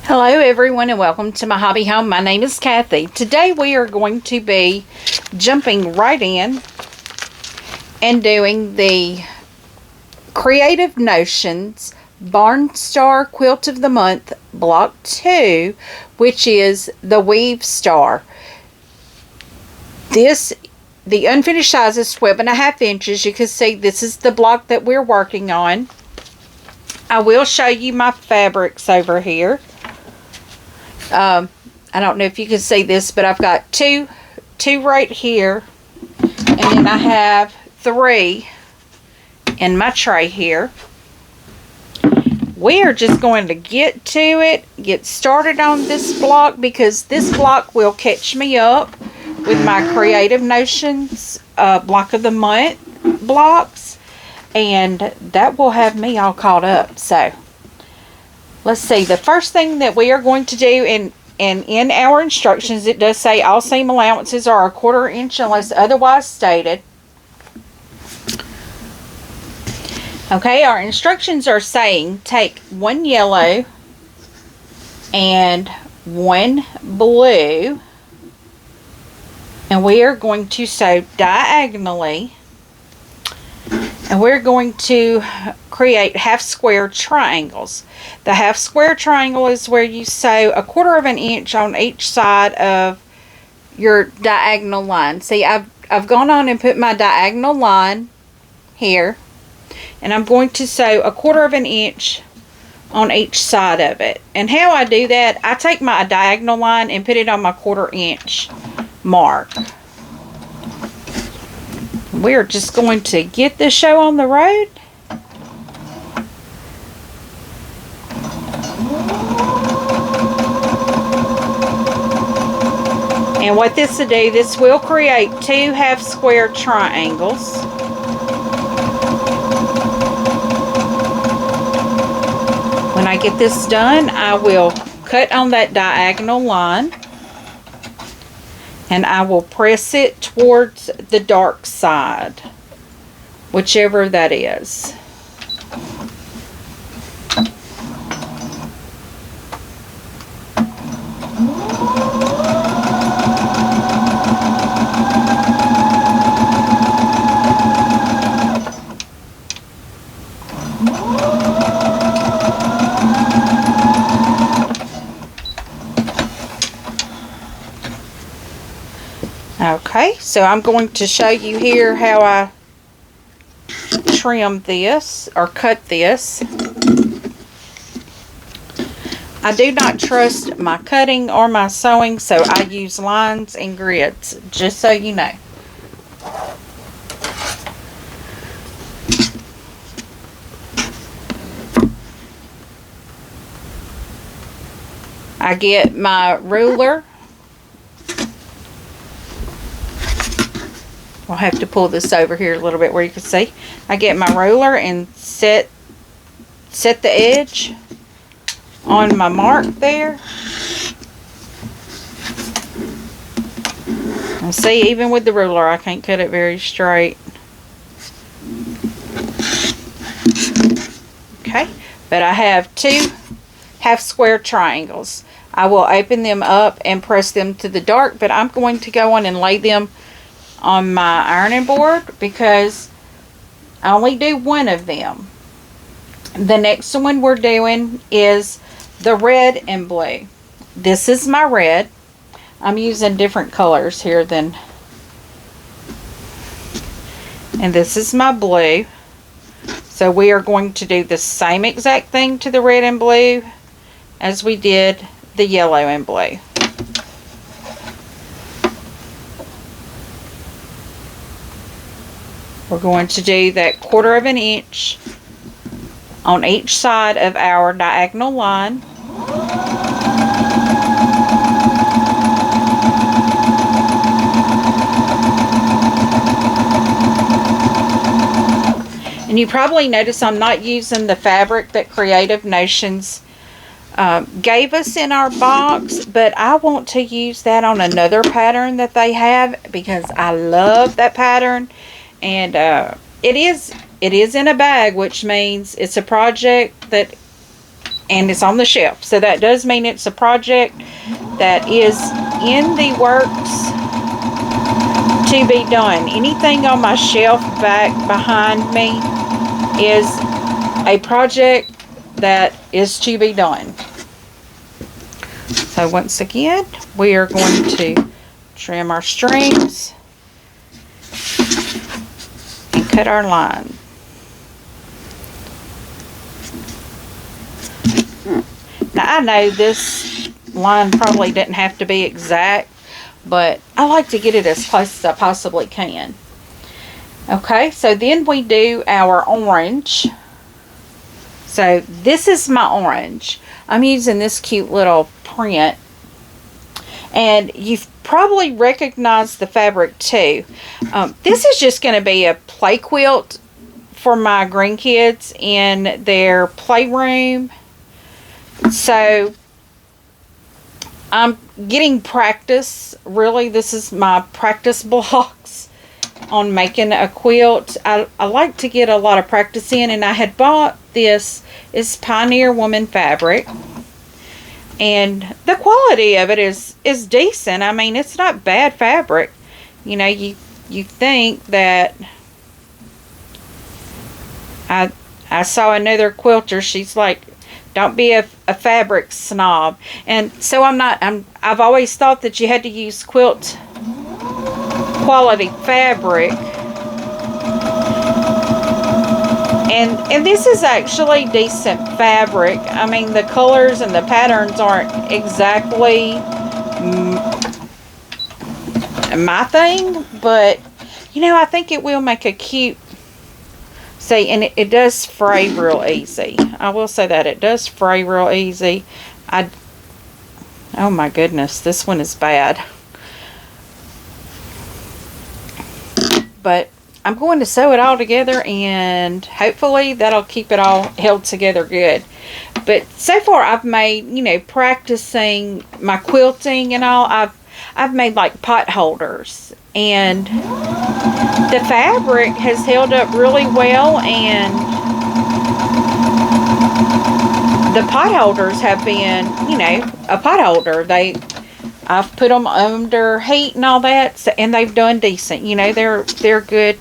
Hello everyone and welcome to my hobby home. My name is Kathy. Today we are going to be jumping right in and doing the Creative Notions Barnstar Quilt of the Month Block 2, which is the Weave Star. The unfinished size is 12.5 inches. You can see this is the block that we're working on. I will show you my fabrics over here. I don't know if you can see this, but I've got two right here, and then I have 3 in my tray here. We are just going to get started on this block, because this block will catch me up with my Creative Notions Block of the Month blocks, and that will have me all caught up. So let's see. The first thing that we are going to do, and in our instructions it does say all seam allowances are 1/4 inch unless otherwise stated. Okay, our instructions are saying take 1 yellow and 1 blue, and we are going to sew diagonally, and we're going to create half square triangles. The half square triangle is where you sew 1/4 inch on each side of your diagonal line. See, I've gone on and put my diagonal line here, and I'm going to sew 1/4 inch on each side of it. And how I do that, I take my diagonal line and put it on my 1/4 inch mark. We're just going to get this show on the road. And what this will do, this will create 2 half square triangles. When I get this done, I will cut on that diagonal line, and I will press it towards the dark side, whichever that is. Okay, so I'm going to show you here how I trim this or cut this. I do not trust my cutting or my sewing, so I use lines and grids, just so you know. I get my ruler. I'll have to pull this over here a little bit where you can see. I get my ruler and set the edge on my mark there. And see, even with the ruler, I can't cut it very straight. Okay, but I have 2 half square triangles. I will open them up and press them to the dark, but I'm going to go on and lay them on my ironing board because I only do 1 of them. The next one we're doing is the red and blue. This is my red. I'm using different colors here and this is my blue. So we are going to do the same exact thing to the red and blue as we did the yellow and blue. We're going to do that 1/4 inch on each side of our diagonal line. And you probably notice I'm not using the fabric that Creative Notions gave us in our box, but I want to use that on another pattern that they have because I love that pattern. And it is in a bag, which means it's a project that and it's on the shelf. So that does mean it's a project that is in the works to be done. Anything on my shelf back behind me is a project that is to be done. So once again, we are going to trim our strings and cut our line. Now I know this line probably doesn't have to be exact, but I like to get it as close as I possibly can. Okay, so then we do our orange. So this is my orange. I'm using this cute little print, and you've probably recognized the fabric too. This is just going to be a play quilt for my grandkids in their playroom. So I'm getting practice. Really, this is my practice blocks on making a quilt. I like to get a lot of practice in, and I had bought this. It's Pioneer Woman fabric, and the quality of it is decent. I mean, it's not bad fabric. You know, you think that I saw another quilter, she's like, don't be a fabric snob. And so I've always thought that you had to use quilt quality fabric. And this is actually decent fabric. I mean, the colors and the patterns aren't exactly my thing, but you know, I think it will make a cute. See, and it does fray real easy. I will say that it does fray real easy. Oh my goodness, this one is bad. But I'm going to sew it all together, and hopefully that'll keep it all held together good. But so far I've made, you know, practicing my quilting and all, I've made like pot holders, and the fabric has held up really well, and the pot holders have been, you know, a pot holder. I've put them under heat and all that, so, and they've done decent. You know, they're good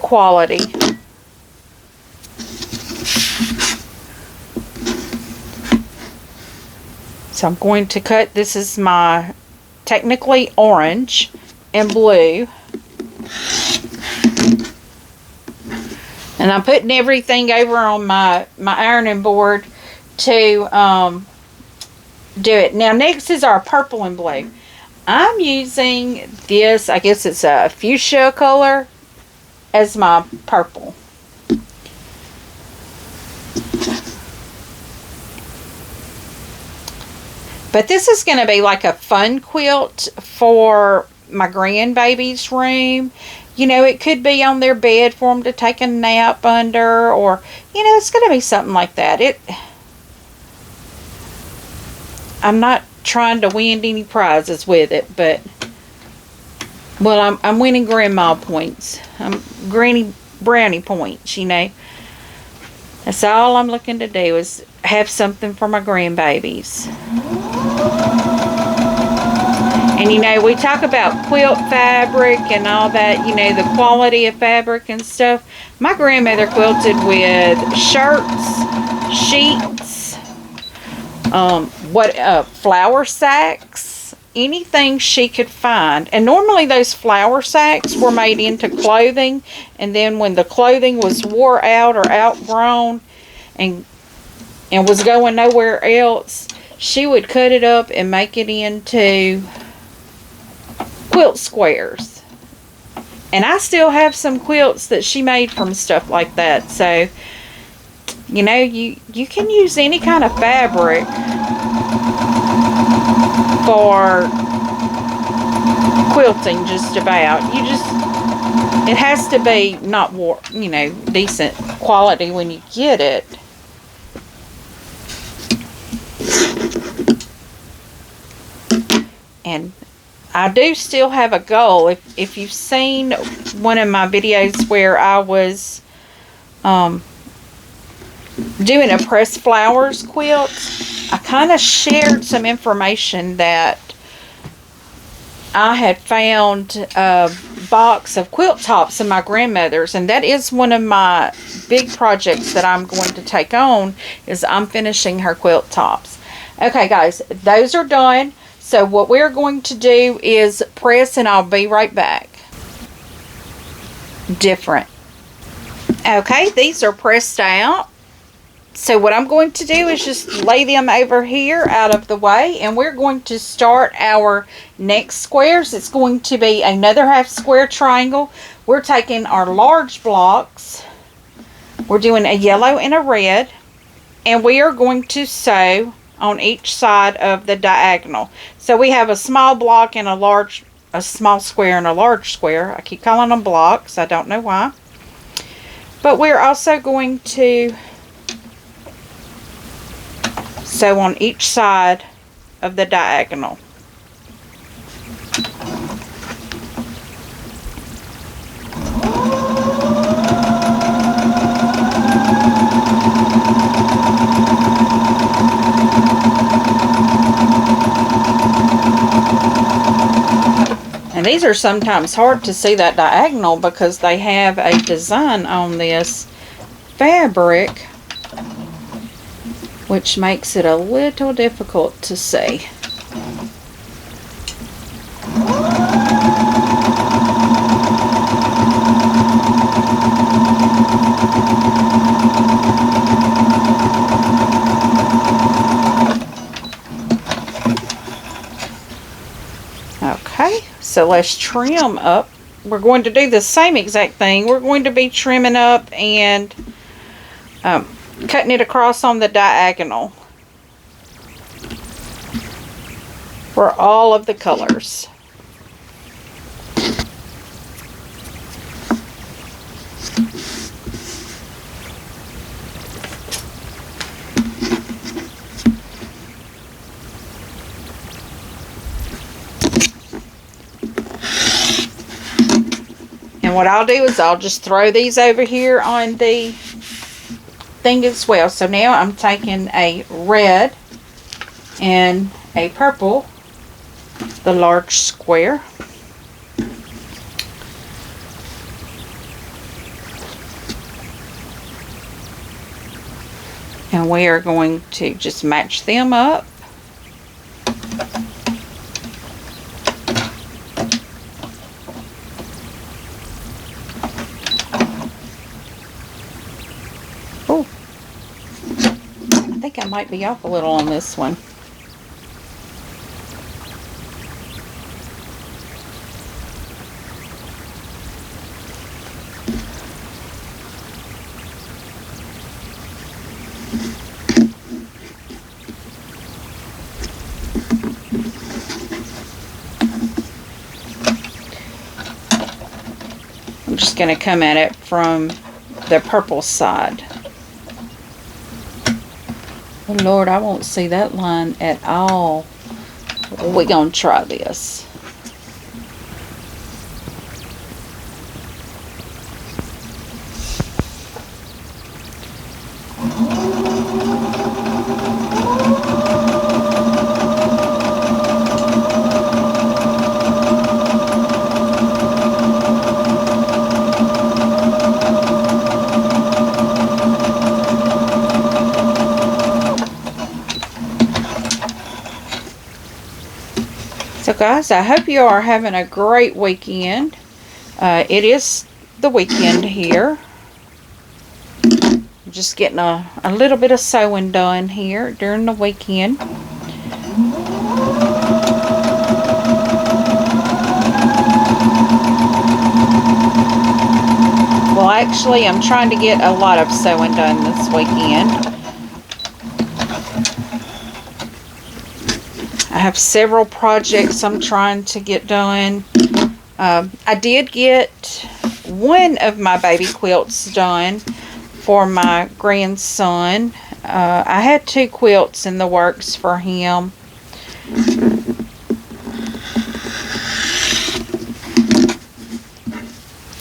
quality. So I'm going to cut. This is my technically orange and blue, and I'm putting everything over on my ironing board to do it. Now next is our purple and blue. I'm using this, I guess it's a fuchsia color, as my purple. But this is going to be like a fun quilt for my grandbaby's room. You know, it could be on their bed for them to take a nap under, or, you know, it's going to be something like that. I'm not trying to win any prizes with it, but, well, I'm winning grandma points. Granny brownie points, you know. That's all I'm looking to do, is have something for my grandbabies. And, you know, we talk about quilt fabric and all that, you know, the quality of fabric and stuff. My grandmother quilted with shirts, sheets, flour sacks, anything she could find. And normally those flour sacks were made into clothing, and then when the clothing was wore out or outgrown and was going nowhere else, she would cut it up and make it into quilt squares. And I still have some quilts that she made from stuff like that. So, you know, you can use any kind of fabric for quilting, just about. It has to be not decent quality when you get it. And I do still have a goal. If you've seen one of my videos where I was doing a pressed flowers quilt, I kind of shared some information that I had found a box of quilt tops in my grandmother's, and that is one of my big projects that I'm going to take on, is I'm finishing her quilt tops. Okay guys, those are done. So what we're going to do is press, and I'll be right back. Different. Okay, these are pressed out. So what I'm going to do is just lay them over here out of the way, and we're going to start our next squares. It's going to be another half square triangle. We're taking our large blocks. We're doing a yellow and a red, and we are going to sew on each side of the diagonal. So we have a small block and a small square and a large square. I keep calling them blocks. I don't know why. But we're also going to sew on each side of the diagonal. And these are sometimes hard to see that diagonal because they have a design on this fabric, which makes it a little difficult to see. Okay, so let's trim up. We're going to do the same exact thing. We're going to be trimming up and cutting it across on the diagonal for all of the colors. And what I'll do is I'll just throw these over here on the thing as well. So now I'm taking a red and a purple, the large square. And we are going to just match them up. Oh, I think I might be off a little on this one. I'm just going to come at it from the purple side. Oh Lord, I won't see that line at all. We're going to try this. So guys, I hope you are having a great weekend. It is the weekend here. I'm just getting a little bit of sewing done here during the weekend. Well, actually, I'm trying to get a lot of sewing done this weekend. I have several projects I'm trying to get done. I did get one of my baby quilts done for my grandson. I had 2 quilts in the works for him.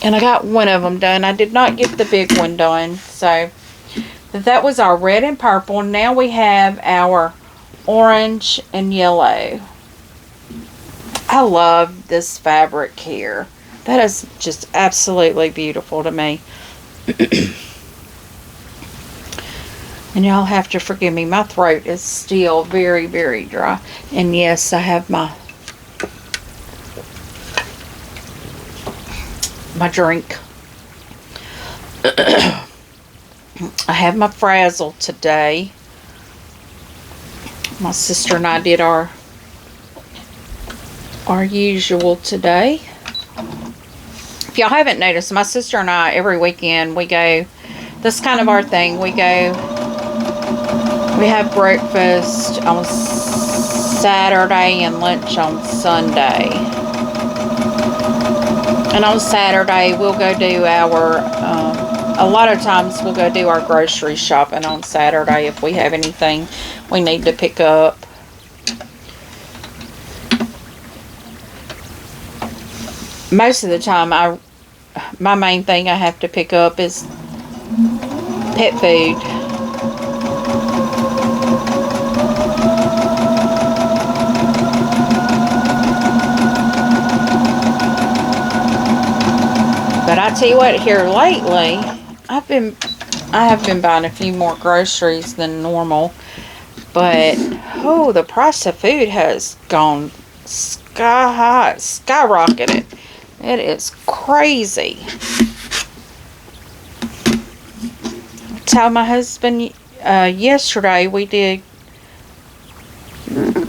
And I got one of them done. I did not get the big one done. So that was our red and purple. Now we have our orange and yellow. I love this fabric here. That is just absolutely beautiful to me. And y'all have to forgive me. My throat is still very, very dry. And yes, I have my drink. I have my frazzle today. My sister and I did our usual today. If y'all haven't noticed, my sister and I, every weekend, we go, that's kind of our thing. We have breakfast on Saturday and lunch on Sunday. And on Saturday, we'll go do our, a lot of times we'll go do our grocery shopping on Saturday if we have anything we need to pick up. Most of the time, my main thing I have to pick up is pet food. But I tell you what, here lately, I have been buying a few more groceries than normal. But oh, the price of food has gone sky high, skyrocketed. It is crazy. I told my husband yesterday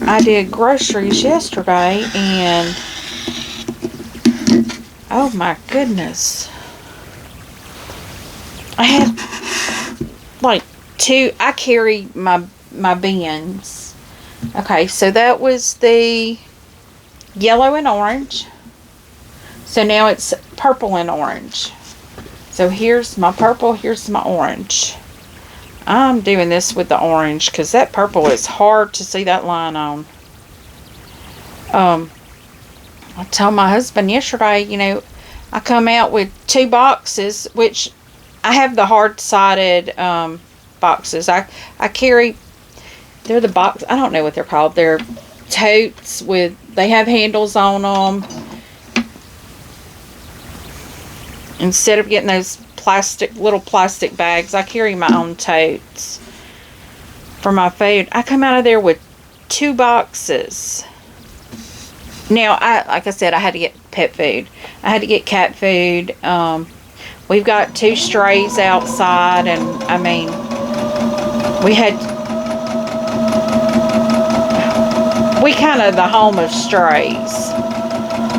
I did groceries yesterday, and oh my goodness, I had like I carry my bins. Okay, so that was the yellow and orange. So now it's purple and orange. So here's my purple, here's my orange. I'm doing this with the orange because that purple is hard to see that line on. I told my husband yesterday, you know, I come out with 2 boxes, which I have the hard-sided boxes. I carry, they're the box, I don't know what they're called. They're totes they have handles on them. Instead of getting those little plastic bags, I carry my own totes for my food. I come out of there with 2 boxes. Now, like I said, I had to get pet food. I had to get cat food. We've got 2 strays outside, and I mean, we kind of the home of strays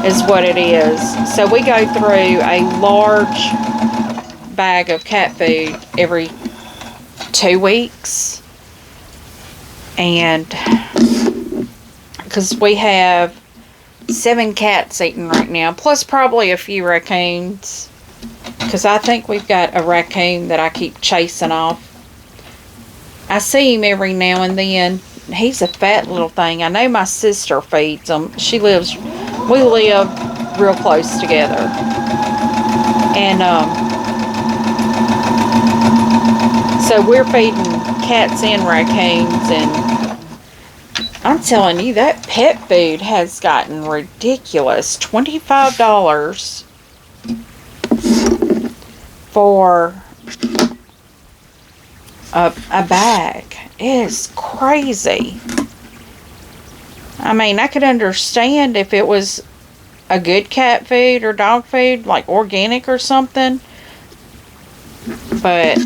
is what it is. So we go through a large bag of cat food every 2 weeks. And because we have 7 cats eating right now, plus probably a few raccoons, because I think we've got a raccoon that I keep chasing off. I see him every now and then. He's a fat little thing. I know my sister feeds him. We live real close together. And so we're feeding cats and raccoons, and I'm telling you, that pet food has gotten ridiculous. $25 for a bag. It is crazy. I mean, I could understand if it was a good cat food or dog food, like organic or something. But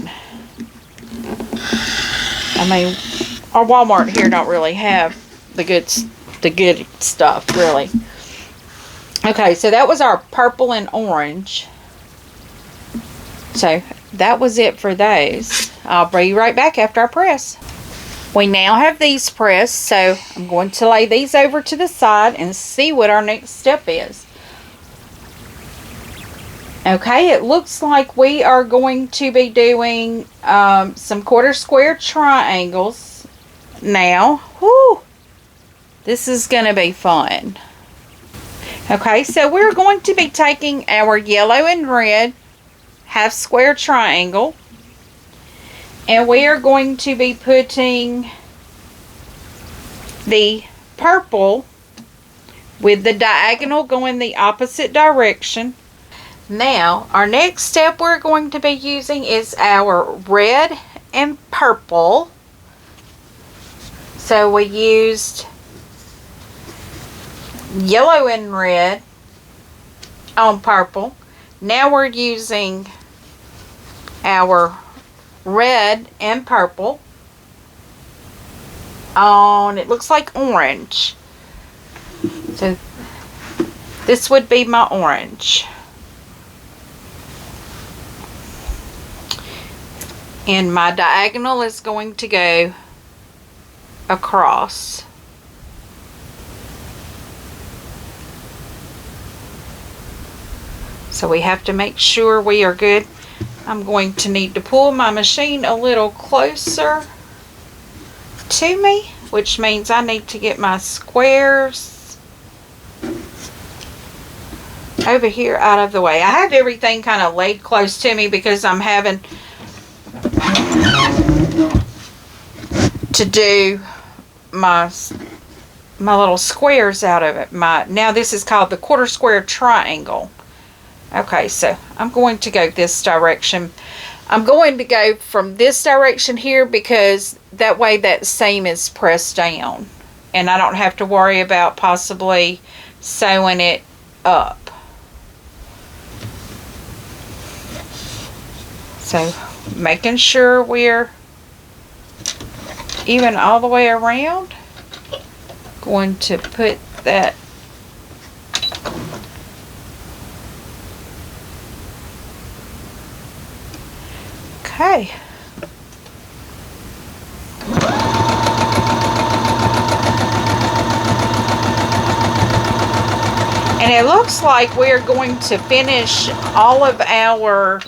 I mean, our Walmart here don't really have the good stuff, really. Okay, so that was our purple and orange. So that was it for those. I'll bring you right back after I press. We now have these pressed, so I'm going to lay these over to the side and see what our next step is. Okay, it looks like we are going to be doing some quarter square triangles now. Whoo! This is going to be fun. Okay, so we're going to be taking our yellow and red half square triangle, And we are going to be putting the purple with the diagonal going the opposite direction. Now, our next step we're going to be using is our red and purple. So we used yellow and red on purple. Now we're using our red and purple on, it looks like orange. So this would be my orange. And my diagonal is going to go across. So we have to make sure we are good. I'm going to need to pull my machine a little closer to me, which means I need to get my squares over here out of the way. I have everything kind of laid close to me because I'm having to do my little squares out of it. Now this is called the quarter square triangle. Okay, so I'm going to go this direction. I'm going to go from this direction here because that way that seam is pressed down and I don't have to worry about possibly sewing it up. So making sure we're even all the way around. Going to put that okay. And it looks like we're going to finish all of our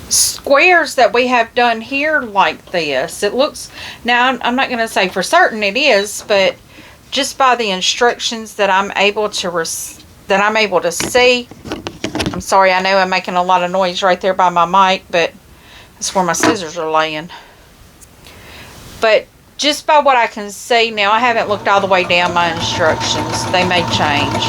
squares that we have done here like this. It looks, now I'm not going to say for certain it is, but just by the instructions that I'm able to see. I'm sorry, I know I'm making a lot of noise right there by my mic, but that's where my scissors are laying. But just by what I can see now, I haven't looked all the way down my instructions. They may change.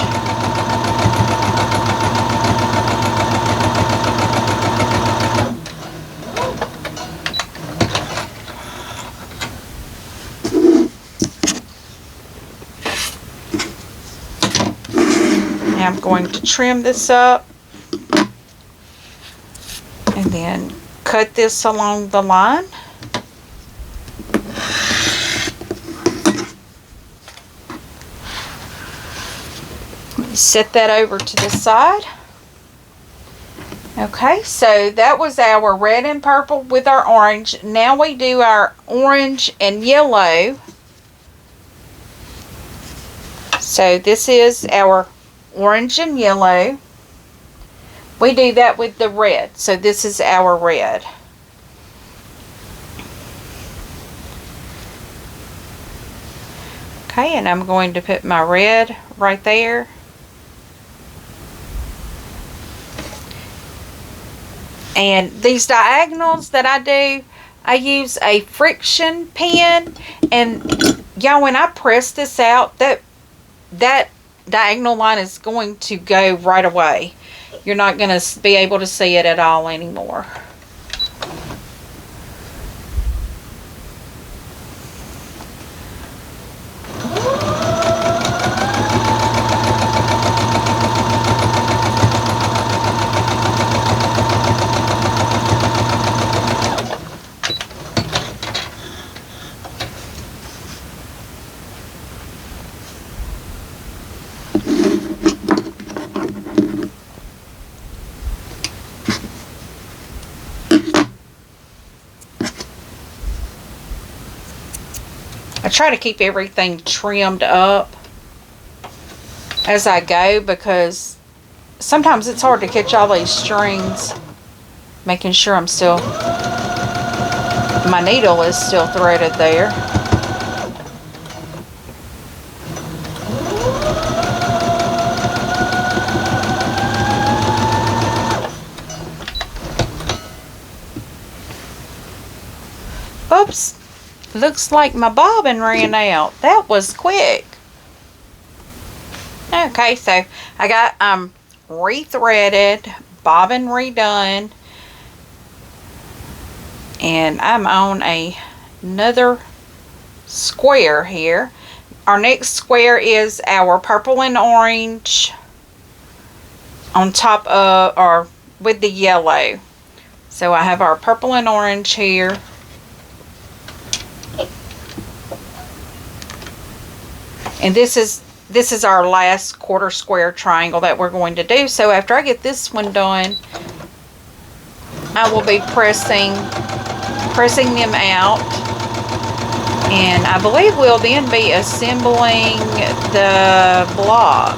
Now I'm going to trim this up and then cut this along the line. Set that over to the side. Okay, so that was our red and purple with our orange. Now we do our orange and yellow. So this is our orange and yellow. We do that with the red. So this is our red. Okay, and I'm going to put my red right there. And these diagonals that I do, I use a friction pen, and y'all, when I press this out, that diagonal line is going to go right away. You're not going to be able to see it at all anymore. I try to keep everything trimmed up as I go because sometimes it's hard to catch all these strings. Making sure I'm still, my needle is still threaded there. Oops. Looks like my bobbin ran out. That was quick. Okay, so I got rethreaded, bobbin redone, and I'm on another square here. Our next square is our purple and orange on top of, or with the yellow. So I have our purple and orange here. And this is our last quarter square triangle that we're going to do. So after I get this one done, I will be pressing them out. And I believe we'll then be assembling the block.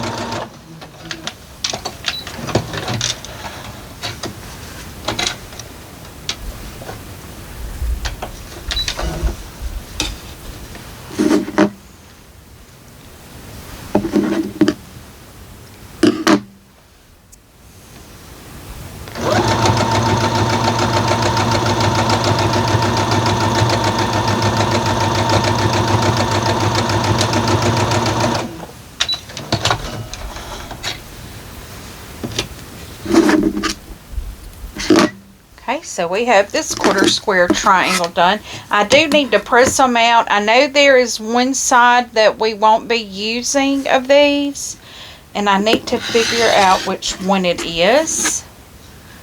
Okay, so we have this quarter square triangle done. I do need to press them out. I know there is one side that we won't be using of these, and I need to figure out which one it is.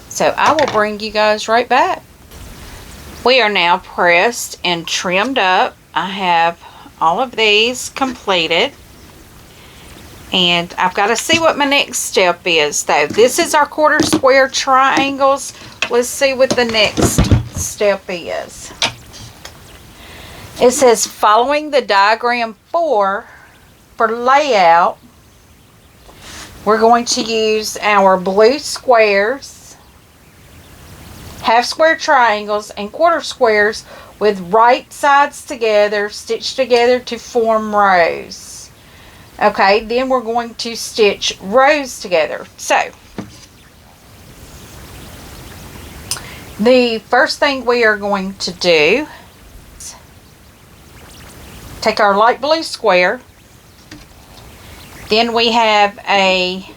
So I will bring you guys right back. We are now pressed and trimmed up. I have all of these completed. And I've got to see what my next step is, though. This is our quarter square triangles. Let's see what the next step is. It says, following the diagram 4 for layout, we're going to use our blue squares, half square triangles, and quarter squares with right sides together, stitched together to form rows. Okay, then we're going to stitch rows together. So, the first thing we are going to do is take our light blue square. Then we have a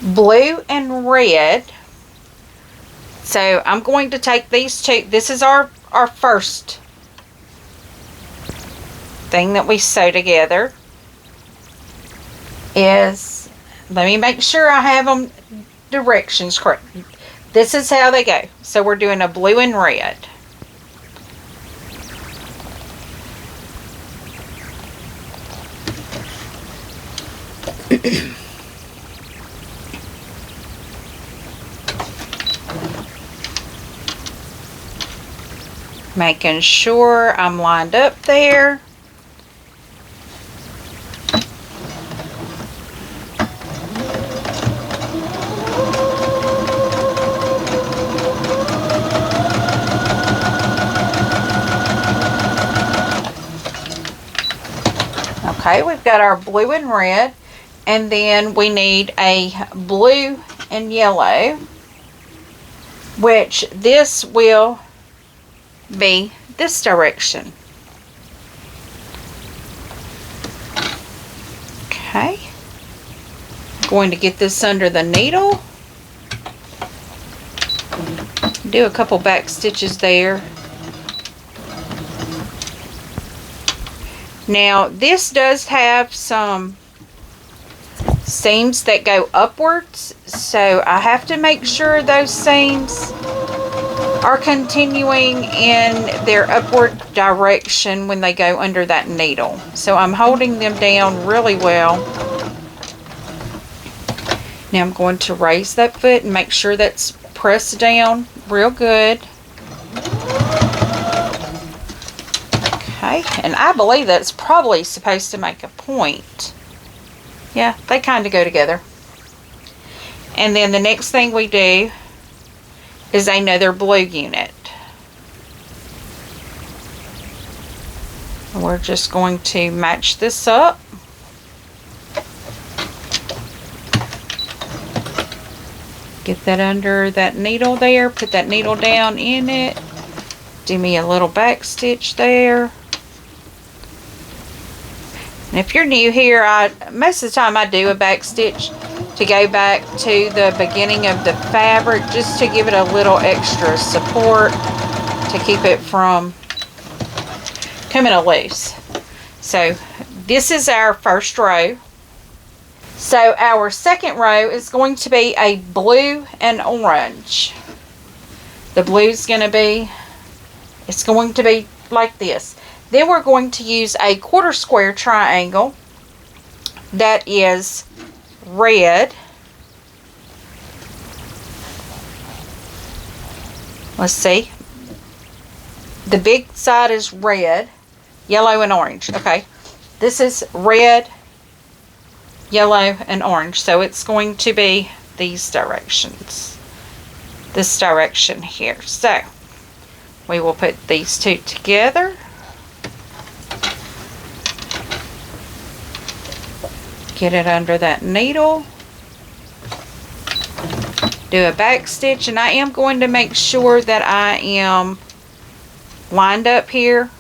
blue and red. So I'm going to take these two. This is our first thing that we sew together. Is, let me make sure I have them directions correct. This is how they go. So we're doing a blue and red. Making sure I'm lined up there. Okay, we've got our blue and red, and then we need a blue and yellow, which this will be this direction. Okay, I'm going to get this under the needle, do a couple back stitches there. Now, this does have some seams that go upwards, so I have to make sure those seams are continuing in their upward direction when they go under that needle. So I'm holding them down really well. Now I'm going to raise that foot and make sure that's pressed down real good. Okay, and I believe that's probably supposed to make a point. Yeah, they kind of go together. And then the next thing we do is another blue unit. We're just going to match this up. Get that under that needle there, put that needle down in it. Do me a little back stitch there. And if you're new here, most of the time I do a back stitch to go back to the beginning of the fabric, just to give it a little extra support to keep it from coming loose. So this is our first row. So our second row is going to be a blue and orange. The blue is going to be, it's going to be like this. Then we're going to use a quarter square triangle that is red. Let's see. The big side is red, yellow, and orange. Okay. This is red, yellow, and orange. So it's going to be these directions. This direction here. So we will put these two together. Get it under that needle. Do a back stitch, and I am going to make sure that I am lined up here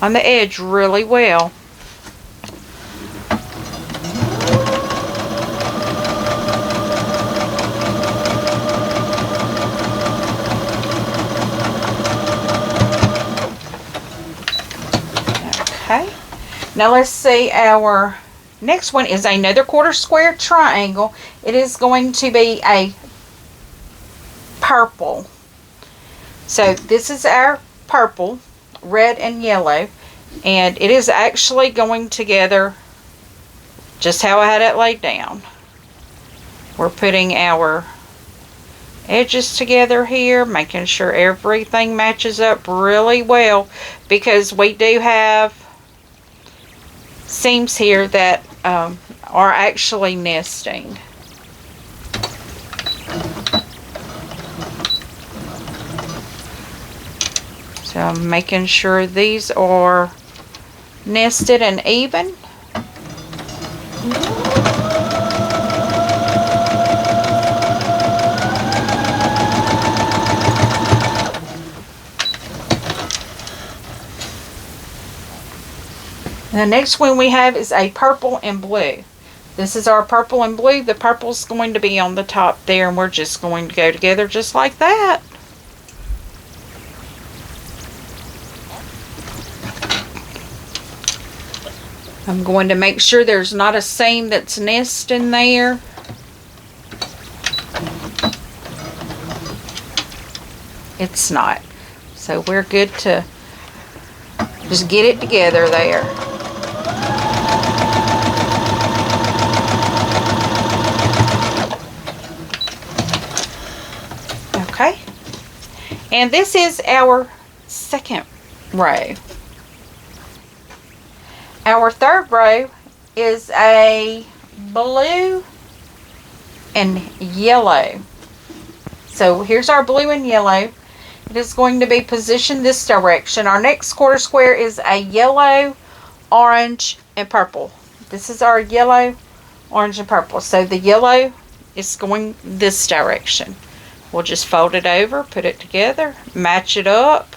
on the edge really well. Okay, now let's see, our next one is another quarter square triangle. It is going to be a purple. So this is our purple, red and yellow, and it is actually going together just how I had it laid down. We're putting our edges together here, making sure everything matches up really well, because we do have seams here that are actually nesting. So I'm making sure these are nested and even. The next one we have is a purple and blue. This is our purple and blue. The purple's going to be on the top there, and we're just going to go together just like that. I'm going to make sure there's not a seam that's nesting there. It's not. So we're good to just get it together there. Okay. And this is our second row. Our third row is a blue and yellow. So here's our blue and yellow. It is going to be positioned this direction. Our next quarter square is a yellow, orange, and purple. This is our yellow, orange, and purple. So the yellow is going this direction. We'll just fold it over, put it together, match it up.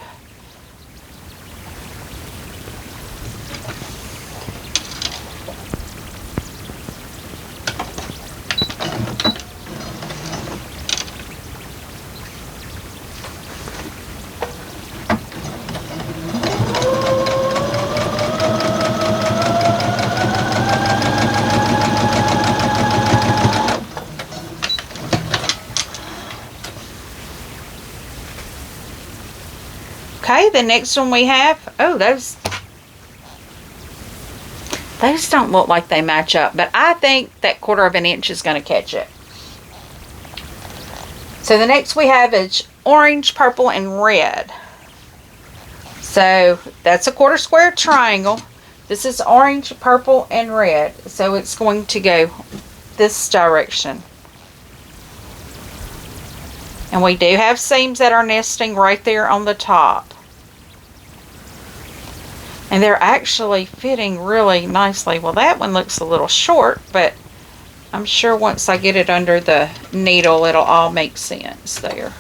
Okay, the next one we have, oh, those don't look like they match up, but I think that 1/4 inch is going to catch it. So the next we have is orange, purple, and red. So that's a quarter square triangle. This is orange, purple, and red. So it's going to go this direction. And we do have seams that are nesting right there on the top. And they're actually fitting really nicely. Well, that one looks a little short, but I'm sure once I get it under the needle, it'll all make sense there.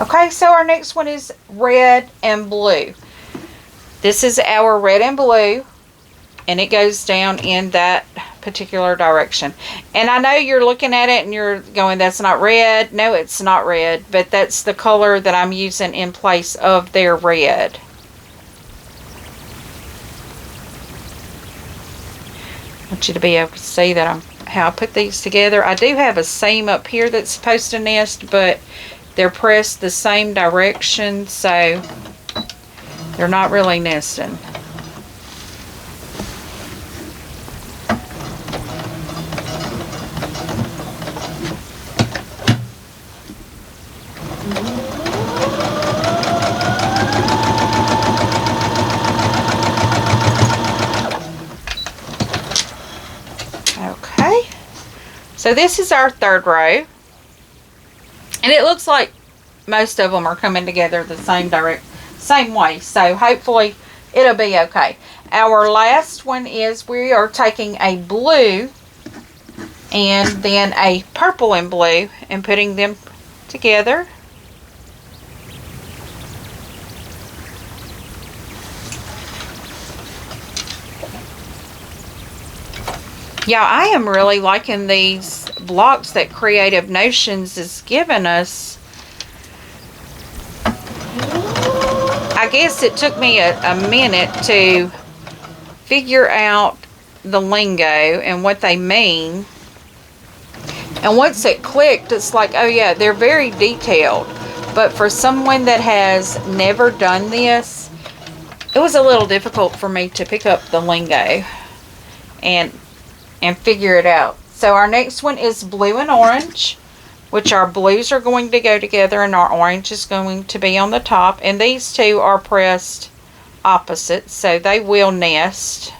Okay, so our next one is red and blue. This is our red and blue, and it goes down in that particular direction. And I know you're looking at it and you're going, that's not red. No, it's not red, but that's the color that I'm using in place of their red. I want you to be able to see that how I put these together. I do have a seam up here that's supposed to nest, but they're pressed the same direction, so they're not really nesting. Okay, so this is our third row, and it looks like most of them are coming together the same way, so hopefully it'll be okay. Our last one is we are taking a blue and then a purple and blue and putting them together. Yeah, I am really liking these blocks that Creative Notions is giving us. I guess it took me a minute to figure out the lingo and what they mean. And once it clicked, it's like, oh yeah, they're very detailed. But for someone that has never done this, it was a little difficult for me to pick up the lingo and figure it out. So our next one is blue and orange, which our blues are going to go together and our orange is going to be on the top. And these two are pressed opposite, so they will nest.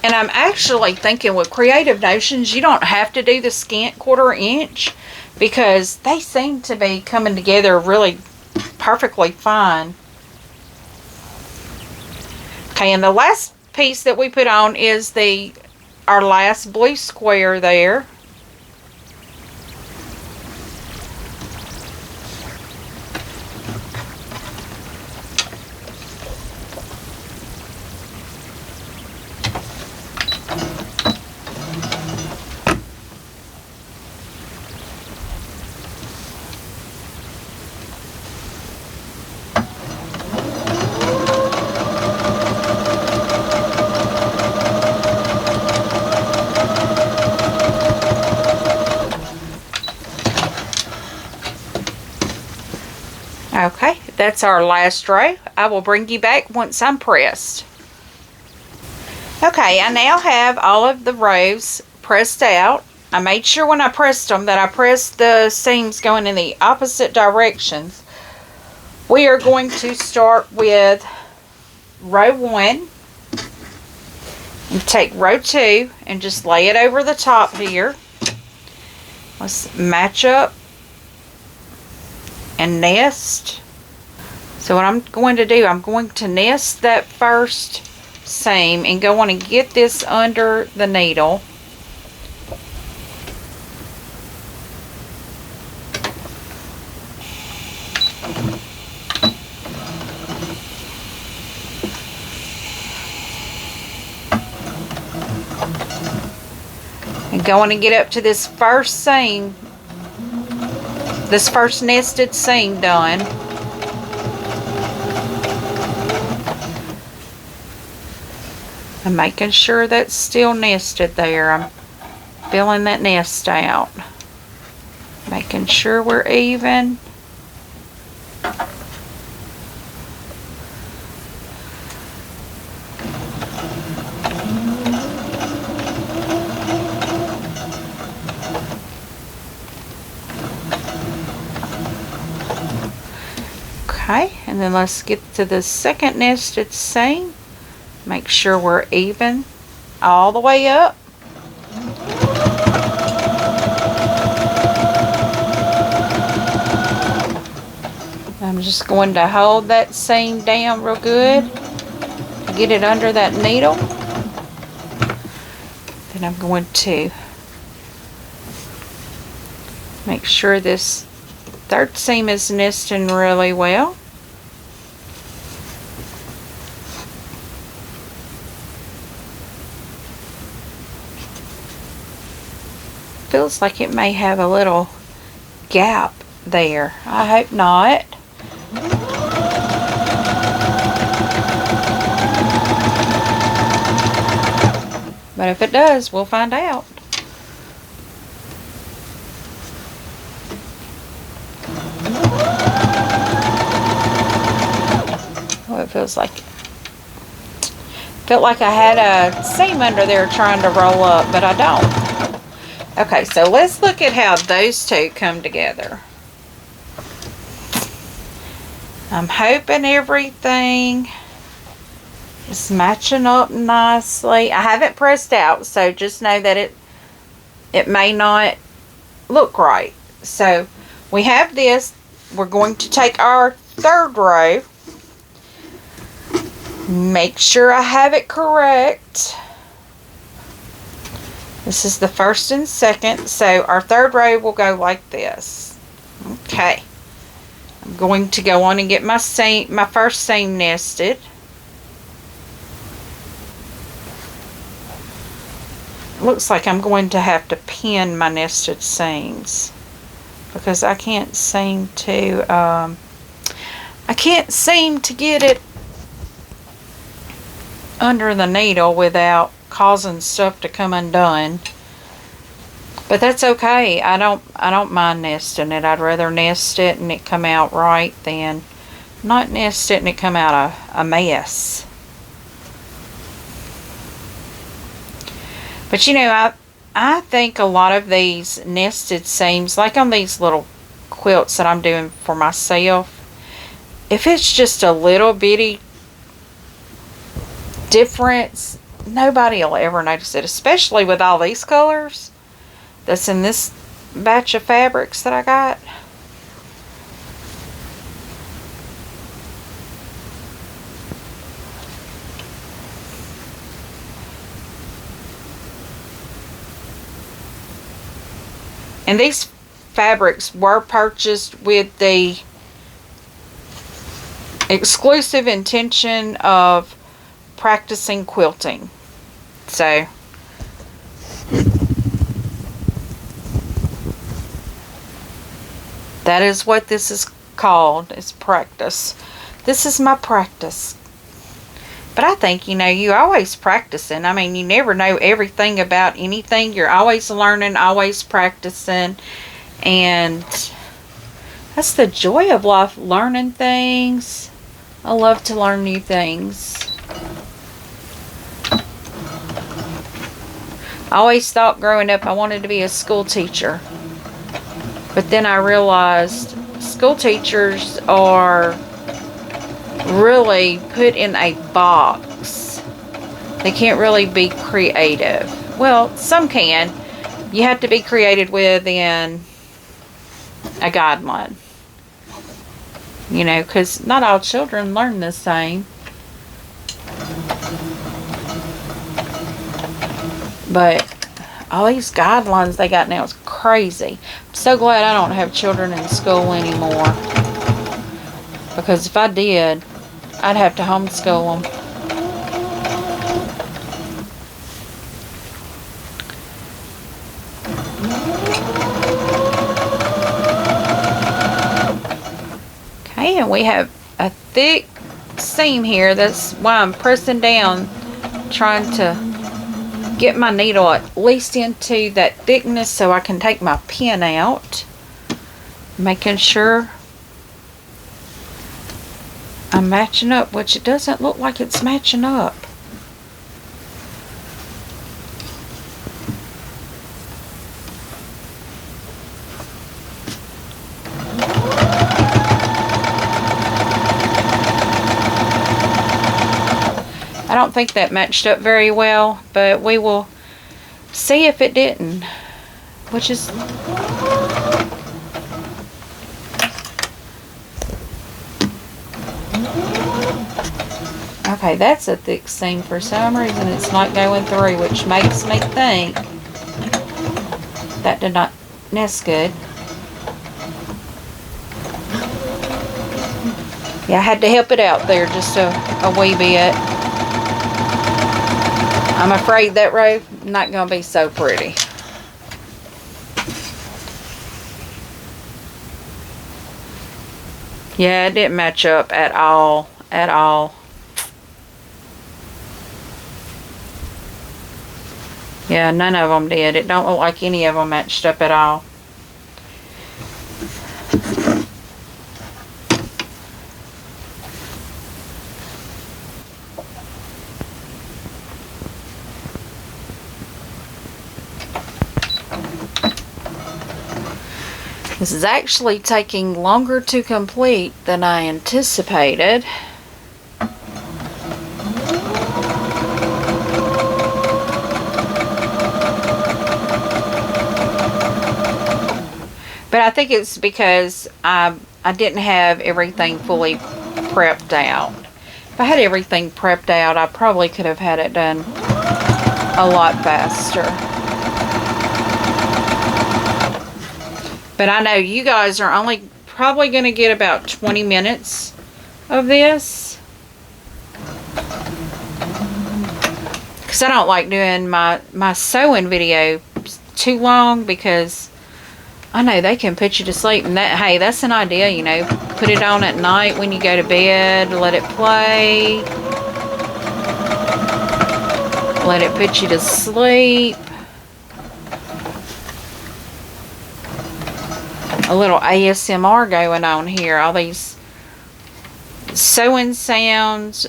And I'm actually thinking with Creative Notions, you don't have to do the scant 1/4 inch because they seem to be coming together really perfectly fine. Okay, and the last piece that we put on is our last blue square there. Okay, that's our last row. I will bring you back once I'm pressed. Okay, I now have all of the rows pressed out. I made sure when I pressed them that I pressed the seams going in the opposite directions. We are going to start with row 1 and take row 2 and just lay it over the top here. Let's match up and nest. So what I'm going to do, I'm going to nest that first seam and go on and get this under the needle. And go on and get up to this first seam, this first nested seam done. I'm making sure that's still nested there. I'm filling that nest out. Making sure we're even. Okay, and then let's get to the second nested seam. Make sure we're even all the way up. I'm just going to hold that seam down real good to get it under that needle. Then I'm going to make sure this third seam is nesting really well. Feels like it may have a little gap there. I hope not. But if it does, we'll find out. Oh, it feels like it. Felt like I had a seam under there trying to roll up, but I don't. Okay, so let's look at how those two come together. I'm hoping everything is matching up nicely. I haven't pressed out, so just know that it may not look right. So we have this. We're going to take our third row. Make sure I have it correct. This is the first and second, so our third row will go like this. Okay. I'm going to go on and get my first seam nested. Looks like I'm going to have to pin my nested seams because I can't seem to get it under the needle without causing stuff to come undone. But that's okay. I don't mind nesting it. I'd rather nest it and it come out right than not nest it and it come out a mess. But you know, I think a lot of these nested seams, like on these little quilts that I'm doing for myself, if it's just a little bitty difference, nobody will ever notice it, especially with all these colors that's in this batch of fabrics that I got. And these fabrics were purchased with the exclusive intention of practicing quilting. So that is what this is called, is practice. This is my practice. But I think, you know, you're always practicing. I mean, you never know everything about anything. You're always learning, always practicing. And that's the joy of life, learning things. I love to learn new things. I always thought growing up I wanted to be a school teacher. But then I realized school teachers are really put in a box. They can't really be creative. Well, some can. You have to be creative within a guideline. You know, because not all children learn the same. But all these guidelines they got now is crazy. I'm so glad I don't have children in school anymore. Because if I did, I'd have to homeschool them. Okay, and we have a thick seam here. That's why I'm pressing down, trying to get my needle at least into that thickness so I can take my pin out. Making sure I'm matching up, which it doesn't look like it's matching up. I don't think that matched up very well, but we will see if it didn't. Which is... Okay, that's a thick seam. For some reason it's not going through, which makes me think that did not... That's good. Yeah, I had to help it out there just a wee bit. I'm afraid that row not going to be so pretty. Yeah, it didn't match up at all. At all. Yeah, none of them did. It don't look like any of them matched up at all. This is actually taking longer to complete than I anticipated. But I think it's because I didn't have everything fully prepped out. If I had everything prepped out, I probably could have had it done a lot faster. But I know you guys are only probably going to get about 20 minutes of this. Because I don't like doing my sewing video too long, because I know they can put you to sleep. And that, hey, that's an idea, you know. Put it on at night when you go to bed. Let it play. Let it put you to sleep. A little ASMR going on here. All these sewing sounds,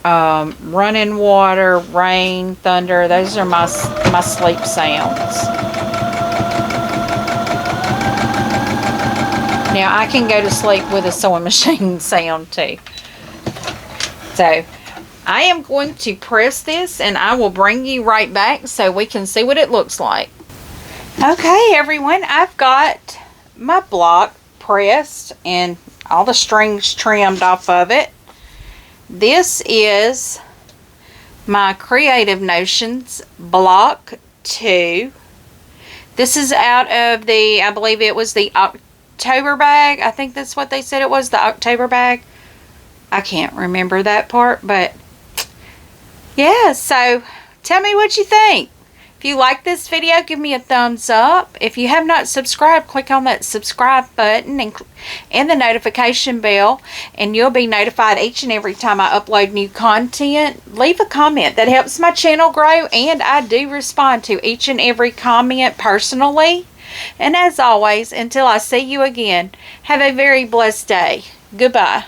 running water, rain, thunder. Those are my sleep sounds. Now I can go to sleep with a sewing machine sound too. So I am going to press this, and I will bring you right back so we can see what it looks like. Okay, everyone, I've got my block pressed and all the strings trimmed off of it. This is my Creative Notions block 2. This is out of the, I believe it was the October bag. I think that's what they said it was, the October bag. I can't remember that part, but yeah, so tell me what you think. If you like this video, give me a thumbs up. If you have not subscribed, click on that subscribe button and the notification bell, and you'll be notified each and every time I upload new content. Leave a comment. That helps my channel grow, and I do respond to each and every comment personally. And as always, until I see you again, have a very blessed day. Goodbye.